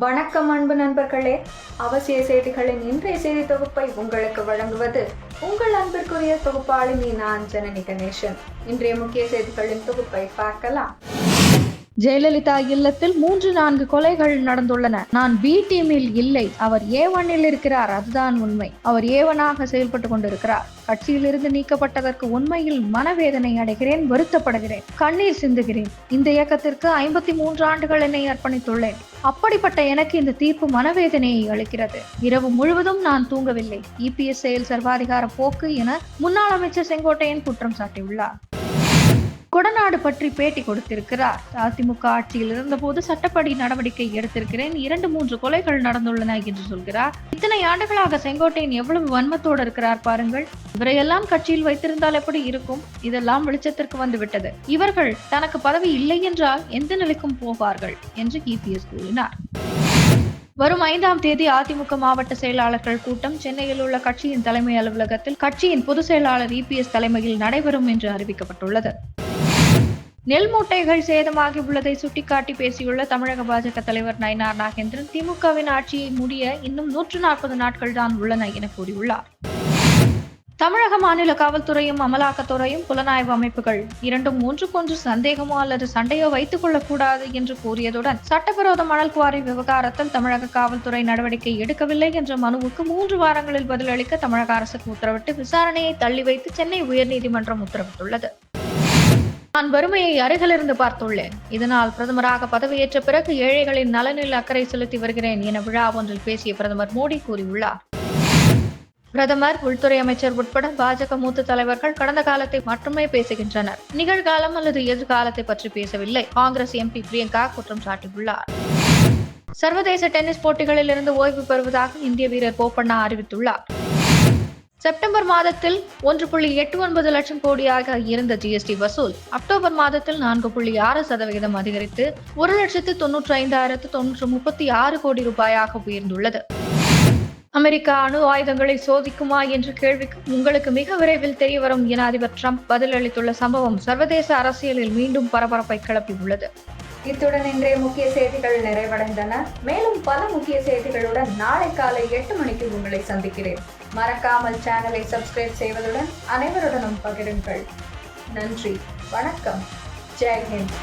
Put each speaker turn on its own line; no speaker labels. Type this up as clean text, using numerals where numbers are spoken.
வணக்கம் அன்பு நண்பர்களே, அவசிய செய்திகளின் இன்றைய செய்தி தொகுப்பை உங்களுக்கு வழங்குவது உங்கள் அன்பிற்குரிய தொகுப்பாளினி நான் ஜனனி கணேசன். இன்றைய முக்கிய செய்திகளின் தொகுப்பை பார்க்கலாம்.
ஜெயலலிதா இல்லத்தில் 3-4 கொலைகள் நடந்துள்ளன. நான் பி டீமில் இல்லை, அவர் A1-இல் இருக்கிறார், அதுதான் உண்மை. அவர் A1-ஆக செயல்பட்டு கொண்டிருக்கிறார். கட்சியிலிருந்து நீக்கப்பட்டதற்கு உண்மையில் மனவேதனை அடைகிறேன், வருத்தப்படுகிறேன், கண்ணீர் சிந்துகிறேன். இந்த இயக்கத்திற்கு 53 ஆண்டுகள் என்னை அர்ப்பணித்துள்ளேன். அப்படிப்பட்ட எனக்கு இந்த தீர்ப்பு மனவேதனையை அளிக்கிறது. இரவு முழுவதும் நான் தூங்கவில்லை. EPS செயல் சர்வாதிகார போக்கு என முன்னாள் அமைச்சர் செங்கோட்டையன் குற்றம் சாட்டியுள்ளார். கொடநாடு பற்றி பேட்டி கொடுத்திருக்கிறார். அதிமுக ஆட்சியில் இருந்தபோது சட்டப்படி நடவடிக்கை எடுத்திருக்கிறேன், 2-3 கொலைகள் நடந்துள்ளன என்று சொல்கிறார். இத்தனை ஆண்டுகளாக செங்கோட்டையன் எவ்வளவு வன்மத்தோடு இருக்கிறார் பாருங்கள். இவரையெல்லாம் கட்சியில் வைத்திருந்தால் எப்படி இருக்கும்? இதெல்லாம் வெளிச்சத்திற்கு வந்துவிட்டது. இவர்கள் தனக்கு பதவி இல்லை என்றால் எந்த நிலைக்கும் போவார்கள் என்று EPS கூறினார். வரும் 5ஆம் தேதி அதிமுக மாவட்ட செயலாளர்கள் கூட்டம் சென்னையில் உள்ள கட்சியின் தலைமை அலுவலகத்தில் கட்சியின் பொதுச் செயலாளர் EPS தலைமையில் நடைபெறும் என்று அறிவிக்கப்பட்டுள்ளது. நெல் மூட்டைகள் சேதமாகி உள்ளதை சுட்டிக்காட்டி பேசியுள்ள தமிழக பாஜக தலைவர் நயினார் நாகேந்திரன், திமுகவின் ஆட்சியை முடிய இன்னும் 140 நாட்கள் தான் உள்ளன என கூறியுள்ளார். தமிழக மாநில காவல்துறையும் அமலாக்கத்துறையும் புலனாய்வு அமைப்புகள் இரண்டும் ஒன்றுக்கொன்று சந்தேகமோ அல்லது சண்டையோ வைத்துக் கொள்ளக்கூடாது என்று கூறியதுடன் சட்டவிரோத மணல் குவாரி விவகாரத்தில் தமிழக காவல்துறை நடவடிக்கை எடுக்கவில்லை என்ற மனுவுக்கு 3 வாரங்களில் பதிலளிக்க தமிழக அரசுக்கு உத்தரவிட்டு விசாரணையை தள்ளி வைத்து சென்னை உயர்நீதிமன்றம் உத்தரவிட்டுள்ளது. நான் வறுமையை அருகிலிருந்து பார்த்துள்ளேன். இதனால் பிரதமராக பதவியேற்ற பிறகு ஏழைகளின் நலனில் அக்கறை செலுத்தி வருகிறேன் என விழா ஒன்றில் பேசிய பிரதமர் மோடி கூறியுள்ளார். பிரதமர், உள்துறை அமைச்சர் உட்பட பாஜக மூத்த தலைவர்கள் கடந்த காலத்தை மட்டுமே பேசுகின்றனர், நிகழ்காலம் அல்லது எதிர்காலத்தை பற்றி பேசவில்லை. காங்கிரஸ் MP பிரியங்கா குற்றம் சாட்டியுள்ளார். சர்வதேச டென்னிஸ் போட்டிகளில் இருந்து ஓய்வு பெறுவதாக இந்திய வீரர் போபண்ணா அறிவித்துள்ளார். செப்டம்பர் மாதத்தில் 1.89 லட்சம் கோடியாக இருந்த GST வசூல் அக்டோபர் மாதத்தில் 4.6% அதிகரித்து 1,95,936 கோடி ரூபாயாக உயர்ந்துள்ளது. அமெரிக்கா அணு ஆயுதங்களை சோதிக்குமா என்ற கேள்விக்கு உங்களுக்கு மிக விரைவில் தெரியவரும் என அதிபர் ட்ரம்ப் பதிலளித்துள்ள சம்பவம் சர்வதேச அரசியலில் மீண்டும் பரபரப்பை கிளப்பியுள்ளது.
இத்துடன் இன்றைய முக்கிய செய்திகள் நிறைவடைந்தன. மேலும் பல முக்கிய செய்திகளுடன் நாளை காலை 8 மணிக்கு உங்களை சந்திக்கிறேன். மறக்காமல் சேனலை சப்ஸ்கிரைப் செய்வதுடன் அனைவருடனும் பகிருங்கள். நன்றி, வணக்கம், ஜெய் ஹிந்த்.